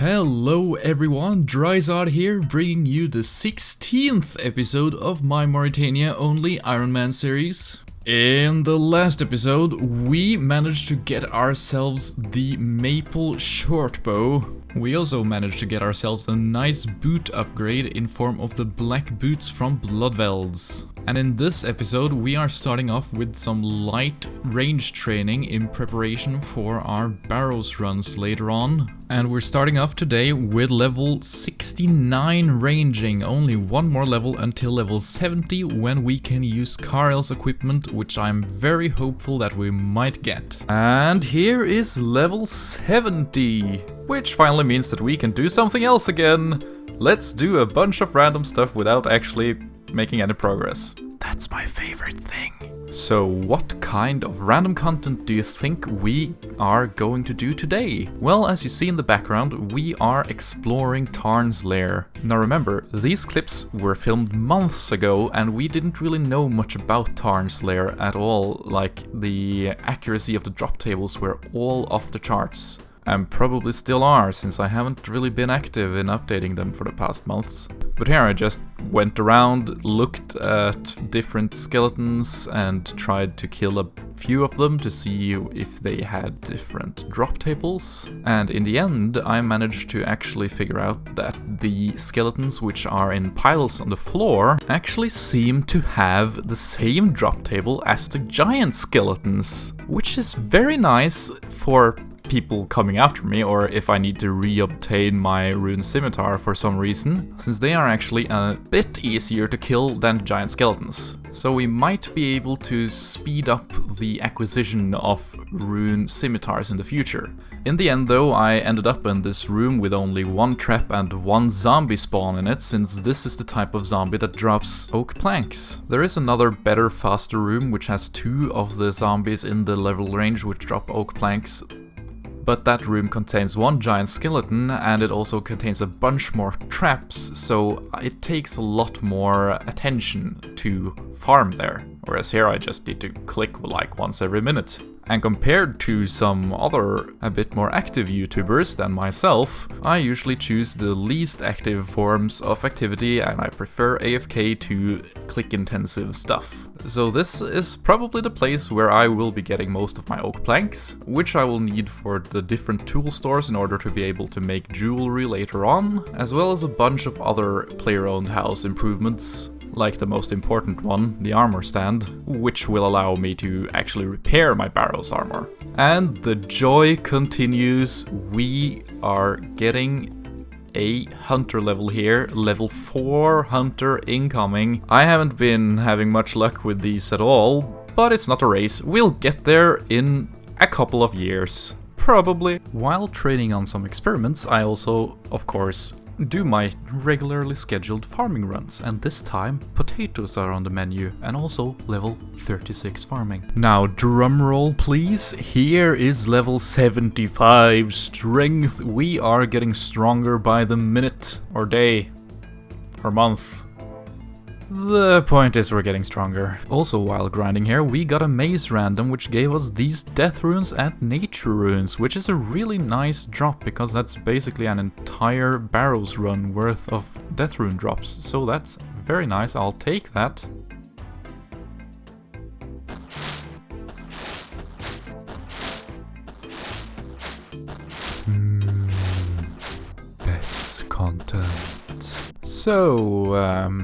Hello everyone, Draizard here, bringing you the 16th episode of my Morytania only Ironman series. In the last episode, we managed to get ourselves the maple shortbow. We also managed to get ourselves a nice boot upgrade in form of the black boots from Bloodvelds. And in this episode, we are starting off with some light range training in preparation for our barrows runs later on. And we're starting off today with level 69 ranging, only one more level until level 70 when we can use Karel's equipment, which I'm very hopeful that we might get. And here is level 70, which finally means that we can do something else again. Let's do a bunch of random stuff without actually making any progress. That's my favorite thing. So what kind of random content do you think we are going to do today? Well, as you see in the background, we are exploring Tarn Slayer. Now remember, these clips were filmed months ago and we didn't really know much about Tarn Slayer at all, like the accuracy of the drop tables were all off the charts. And probably still are, since I haven't really been active in updating them for the past months. But here I just went around, looked at different skeletons and tried to kill a few of them to see if they had different drop tables. And in the end I managed to actually figure out that the skeletons which are in piles on the floor actually seem to have the same drop table as the giant skeletons. Which is very nice for people coming after me, or if I need to re-obtain my rune scimitar for some reason, since they are actually a bit easier to kill than giant skeletons. So we might be able to speed up the acquisition of rune scimitars in the future. In the end though, I ended up in this room with only one trap and one zombie spawn in it, since this is the type of zombie that drops oak planks. There is another better, faster room which has two of the zombies in the level range which drop oak planks. But that room contains one giant skeleton and it also contains a bunch more traps, so it takes a lot more attention to farm there. Whereas here I just need to click like once every minute. And compared to some other a bit more active YouTubers than myself, I usually choose the least active forms of activity and I prefer AFK to click-intensive stuff. So this is probably the place where I will be getting most of my oak planks, which I will need for the different tool stores in order to be able to make jewelry later on, as well as a bunch of other player-owned house improvements. Like the most important one, the armor stand, which will allow me to actually repair my barrow's armor. And the joy continues. We are getting a hunter level here, level 4 hunter incoming. I haven't been having much luck with these at all, but it's not a race. We'll get there in a couple of years, probably. While training on some experiments, I also, of course, do my regularly scheduled farming runs, and this time potatoes are on the menu and also level 36 farming. Now drumroll please, here is level 75 strength. We are getting stronger by the minute or day or month. The point is we're getting stronger. Also while grinding here, we got a maze random which gave us these death runes and nature runes, which is a really nice drop because that's basically an entire barrows run worth of death rune drops. So that's very nice, I'll take that. Best content. So,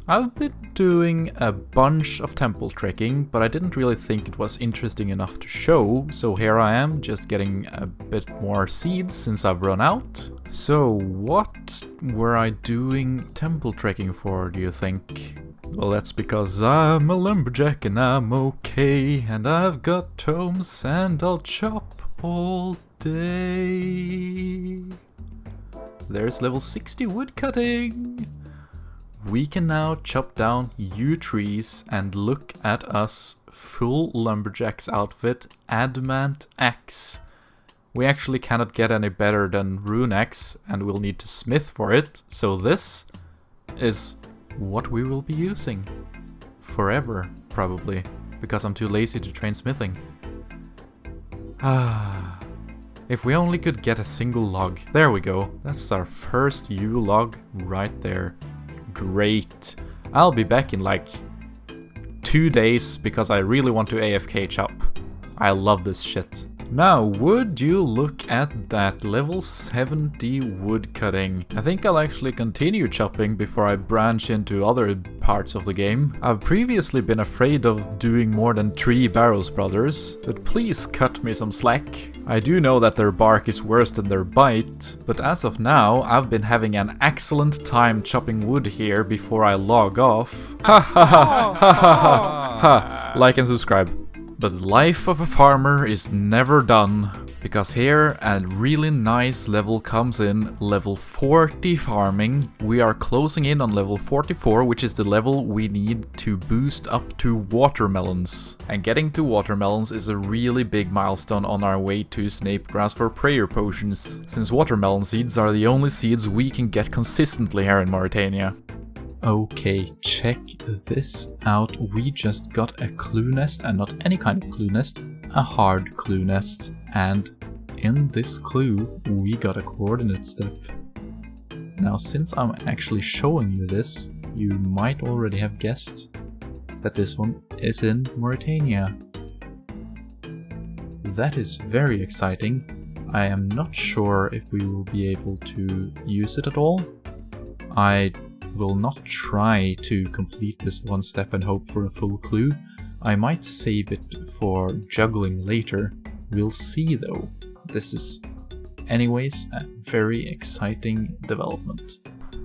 I've been doing a bunch of temple trekking, but I didn't really think it was interesting enough to show, so here I am, just getting a bit more seeds since I've run out. So what were I doing temple trekking for, do you think? Well, that's because I'm a lumberjack and I'm okay, and I've got tomes and I'll chop all day. There's level 60 woodcutting! We can now chop down yew trees and look at us, full lumberjack's outfit, adamant axe. We actually cannot get any better than rune axe and we'll need to smith for it, so this is what we will be using. Forever, probably, because I'm too lazy to train smithing. If we only could get a single log. There we go. That's our first U log right there. Great. I'll be back in like 2 days because I really want to AFK chop. I love this shit. Now, would you look at that level 70 wood cutting? I think I'll actually continue chopping before I branch into other parts of the game. I've previously been afraid of doing more than 3 Barrows Brothers, but please cut me some slack. I do know that their bark is worse than their bite, but as of now, I've been having an excellent time chopping wood here before I log off. Ha ha ha ha ha ha! Like and subscribe. But the life of a farmer is never done, because here a really nice level comes in, level 40 farming. We are closing in on level 44, which is the level we need to boost up to watermelons. And getting to watermelons is a really big milestone on our way to Snape Grass for prayer potions, since watermelon seeds are the only seeds we can get consistently here in Morytania. Okay, check this out. We just got a clue nest, and not any kind of clue nest, a hard clue nest. And in this clue, we got a coordinate step. Now, since I'm actually showing you this, you might already have guessed that this one is in Morytania. That is very exciting. I am not sure if we will be able to use it at all. I will not try to complete this one step and hope for a full clue. I might save it for juggling later. We'll see though. This is anyways a very exciting development.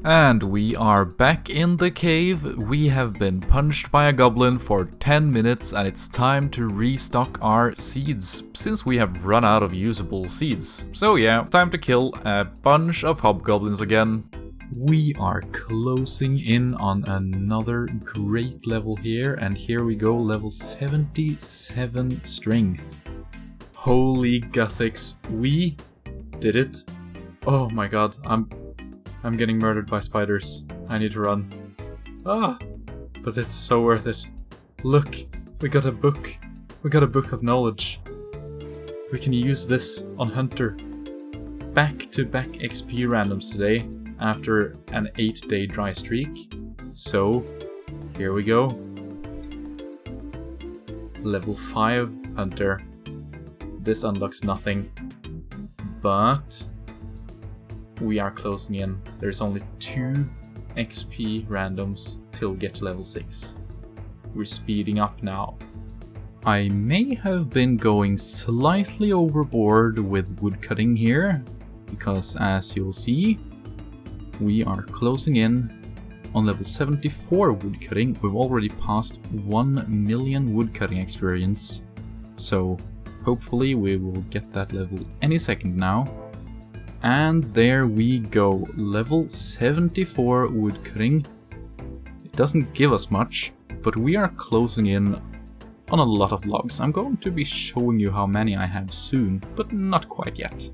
And we are back in the cave. We have been punched by a goblin for 10 minutes and it's time to restock our seeds, since we have run out of usable seeds. So yeah, time to kill a bunch of hobgoblins again. We are closing in on another great level here, and here we go, level 77 strength. Holy Gothics, we did it. Oh my god, I'm getting murdered by spiders. I need to run. Ah, but it's so worth it. Look, we got a book. We got a book of knowledge. We can use this on Hunter. Back-to-back XP randoms today, after an 8-day dry streak. So, here we go. Level 5 Hunter. This unlocks nothing, but we are closing in. There's only 2 XP randoms till we get to level 6. We're speeding up now. I may have been going slightly overboard with woodcutting here, because as you'll see, we are closing in on level 74 woodcutting. We've already passed 1 million woodcutting experience, so hopefully we will get that level any second now. And there we go, level 74 woodcutting. It doesn't give us much, but we are closing in on a lot of logs. I'm going to be showing you how many I have soon, but not quite yet.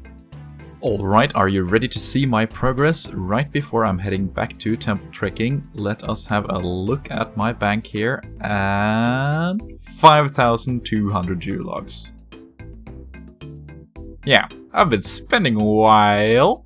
Alright, are you ready to see my progress? Right before I'm heading back to temple trekking, let us have a look at my bank here, and 5,200 geologs. Yeah, I've been spending a while.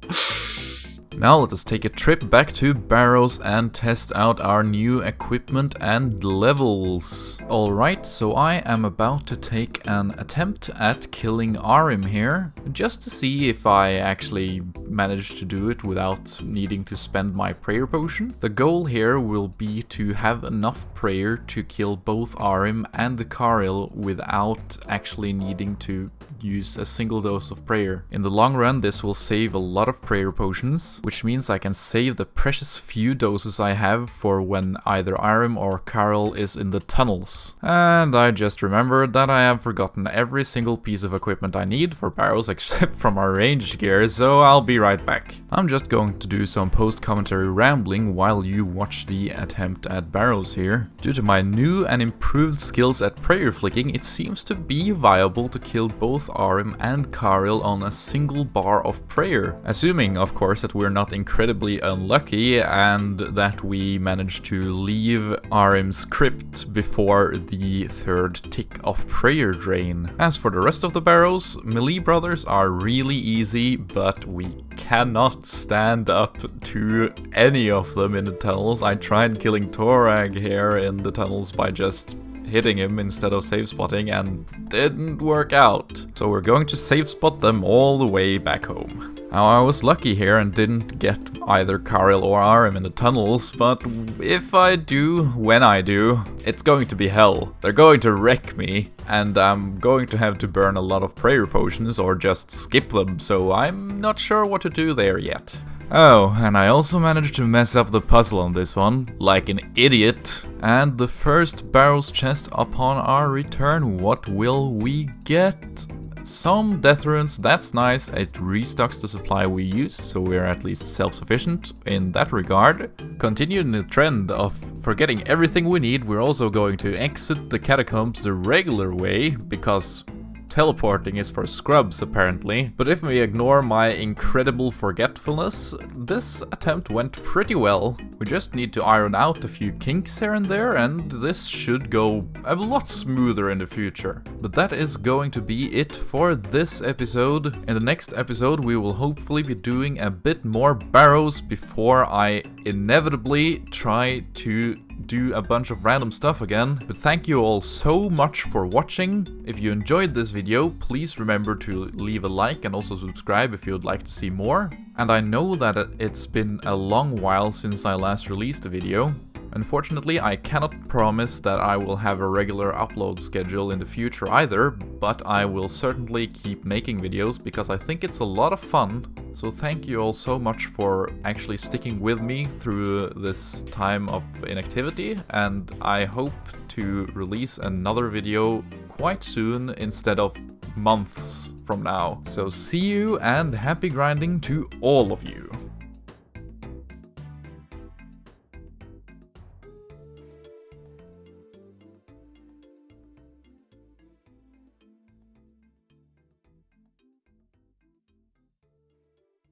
Now let us take a trip back to Barrows and test out our new equipment and levels. Alright, so I am about to take an attempt at killing Arim here, just to see if I actually manage to do it without needing to spend my prayer potion. The goal here will be to have enough prayer to kill both Arim and the Karil without actually needing to use a single dose of prayer. In the long run, this will save a lot of prayer potions, which means I can save the precious few doses I have for when either Arim or Karil is in the tunnels. And I just remembered that I have forgotten every single piece of equipment I need for Barrows except from our ranged gear, so I'll be right back. I'm just going to do some post-commentary rambling while you watch the attempt at Barrows here. Due to my new and improved skills at prayer flicking, it seems to be viable to kill both Arim and Karil on a single bar of prayer. Assuming, of course, that we're not incredibly unlucky and that we managed to leave Arim's crypt before the third tick of prayer drain. As for the rest of the barrows, melee brothers are really easy, but we cannot stand up to any of them in the tunnels. I tried killing Torag here in the tunnels by just hitting him instead of safe spotting and didn't work out. So we're going to safe spot them all the way back home. Now I was lucky here and didn't get either Karil or Arim in the tunnels, but if I do, when I do, it's going to be hell. They're going to wreck me, and I'm going to have to burn a lot of prayer potions or just skip them, so I'm not sure what to do there yet. Oh, and I also managed to mess up the puzzle on this one, like an idiot. And the first barrel's chest upon our return, what will we get? Some death runes, that's nice, it restocks the supply we use, so we're at least self-sufficient in that regard. Continuing the trend of forgetting everything we need, we're also going to exit the catacombs the regular way, because teleporting is for scrubs apparently. But if we ignore my incredible forgetfulness, this attempt went pretty well. We just need to iron out a few kinks here and there, and this should go a lot smoother in the future. But that is going to be it for this episode. In the next episode we will hopefully be doing a bit more barrows before I inevitably try to do a bunch of random stuff again. But thank you all so much for watching. If you enjoyed this video, please remember to leave a like and also subscribe if you would like to see more. And I know that it's been a long while since I last released a video. Unfortunately, I cannot promise that I will have a regular upload schedule in the future either, but I will certainly keep making videos because I think it's a lot of fun. So thank you all so much for actually sticking with me through this time of inactivity, and I hope to release another video quite soon instead of months from now. So see you and happy grinding to all of you.